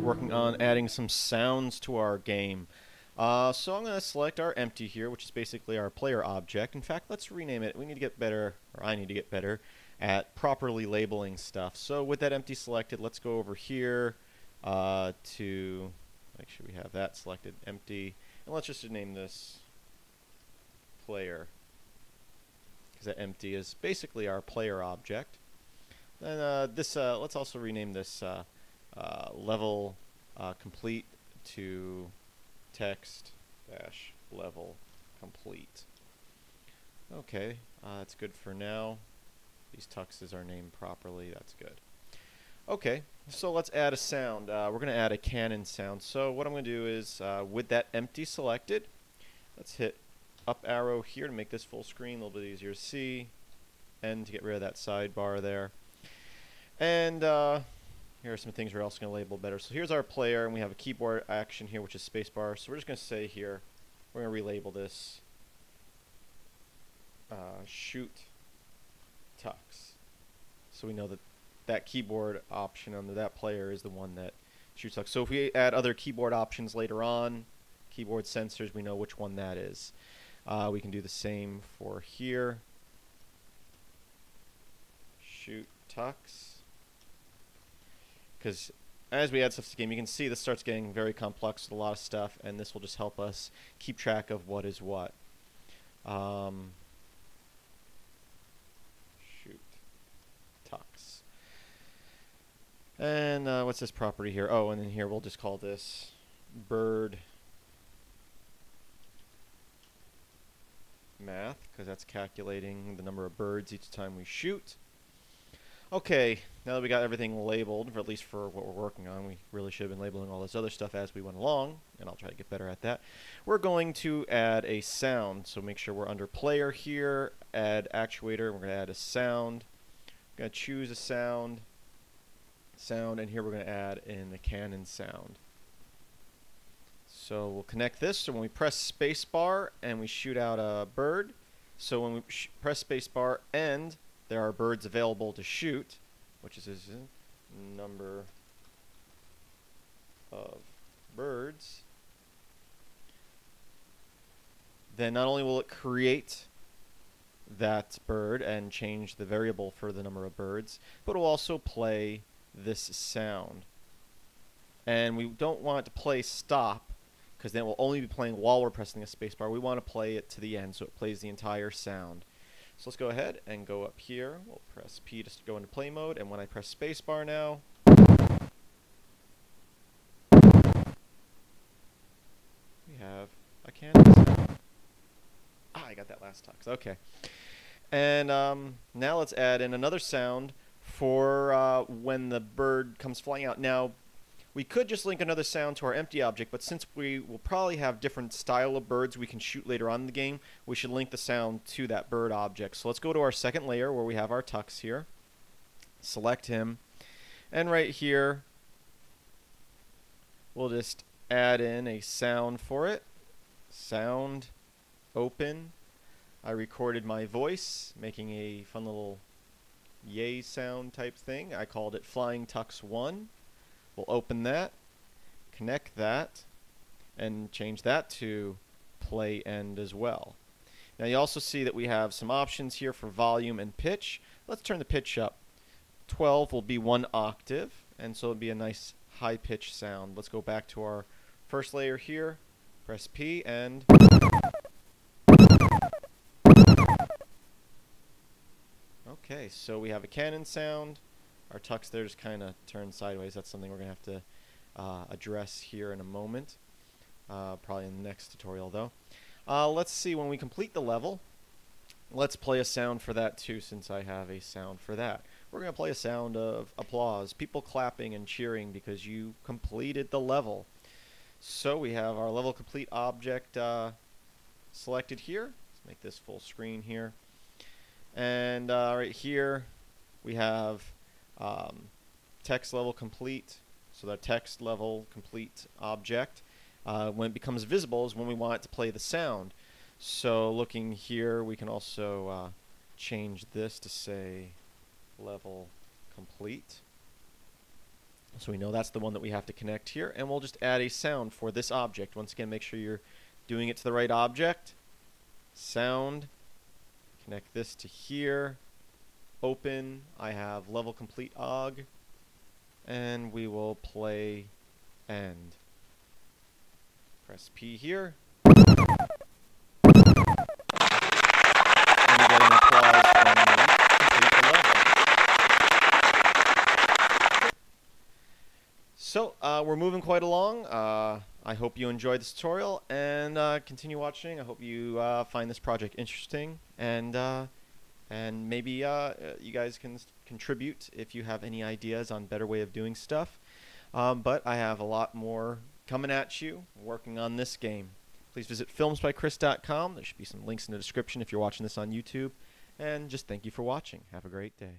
start working on adding some sounds to our game. So I'm going to select our empty here, which is basically our player object. In fact, let's rename it. We need to get better, or I need to get better, at properly labeling stuff. So with that empty selected, let's go over here to make sure we have that selected, empty. And let's just name this player, because that empty is basically our player object. Then let's also rename this level complete to text dash level complete. Okay, that's good for now. These tuxes are named properly. That's good. Okay, so let's add a sound. We're going to add a cannon sound. So what I'm going to do is, with that empty selected, let's hit up arrow here to make this full screen, a little bit easier to see, and to get rid of that sidebar there. And here are some things we're also going to label better. So here's our player, and we have a keyboard action here, which is spacebar. So we're just going to say here, we're going to relabel this shoot tux. So we know that that keyboard option under that player is the one that shoots tux. So if we add other keyboard options later on, keyboard sensors, we know which one that is. We can do the same for here. Shoot tux. Because as we add stuff to the game, you can see this starts getting very complex with a lot of stuff, and this will just help us keep track of what is what. Shoot tux. And what's this property here? Oh, and then here we'll just call this bird math, because that's calculating the number of birds each time we shoot. Okay, now that we got everything labeled, or at least for what we're working on, we really should have been labeling all this other stuff as we went along, and I'll try to get better at that. We're going to add a sound, so make sure we're under player here, add actuator, and we're going to add a sound. We're going to choose a sound, and here we're going to add in the cannon sound. So we'll connect this, so when we press spacebar and we shoot out a bird, so when we press spacebar and there are birds available to shoot, which is a number of birds, then not only will it create that bird and change the variable for the number of birds, but it will also play this sound. And we don't want it to play stop, because then it will only be playing while we're pressing the spacebar. We want to play it to the end, so it plays the entire sound. So let's go ahead and go up here. We'll press P just to go into play mode, and when I press spacebar now, we have a cannon sound. Ah, I got that last tux. Okay. And now let's add in another sound for when the bird comes flying out. Now, we could just link another sound to our empty object, but since we will probably have different style of birds we can shoot later on in the game, we should link the sound to that bird object. So let's go to our second layer where we have our tux here. Select him. And right here, we'll just add in a sound for it. Sound, open. I recorded my voice, making a fun little yay sound type thing. I called it Flying Tux 1. We'll open that, connect that, and change that to play end as well. Now you also see that we have some options here for volume and pitch. Let's turn the pitch up. 12 will be 1 octave, and so it'll be a nice high pitch sound. Let's go back to our first layer here, press P, and okay, so we have a cannon sound. Our tux there just kind of turned sideways. That's something we're going to have to address here in a moment. Probably in the next tutorial, though. Let's see, when we complete the level, let's play a sound for that, too, since I have a sound for that. We're going to play a sound of applause, people clapping and cheering because you completed the level. So we have our level complete object selected here. Let's make this full screen here. And right here, we have text level complete, so the text level complete object, when it becomes visible is when we want it to play the sound. So looking here, we can also change this to say level complete. So we know that's the one that we have to connect here, and we'll just add a sound for this object. Once again, make sure you're doing it to the right object. Sound, connect this to here, open, I have level complete OGG, and we will play end. Press P here. And you get an applause when you complete the level. So, we're moving quite along. I hope you enjoyed this tutorial, and continue watching. I hope you find this project interesting, and maybe you guys can contribute if you have any ideas on better way of doing stuff. But I have a lot more coming at you, working on this game. Please visit filmsbychris.com. There should be some links in the description if you're watching this on YouTube. And just thank you for watching. Have a great day.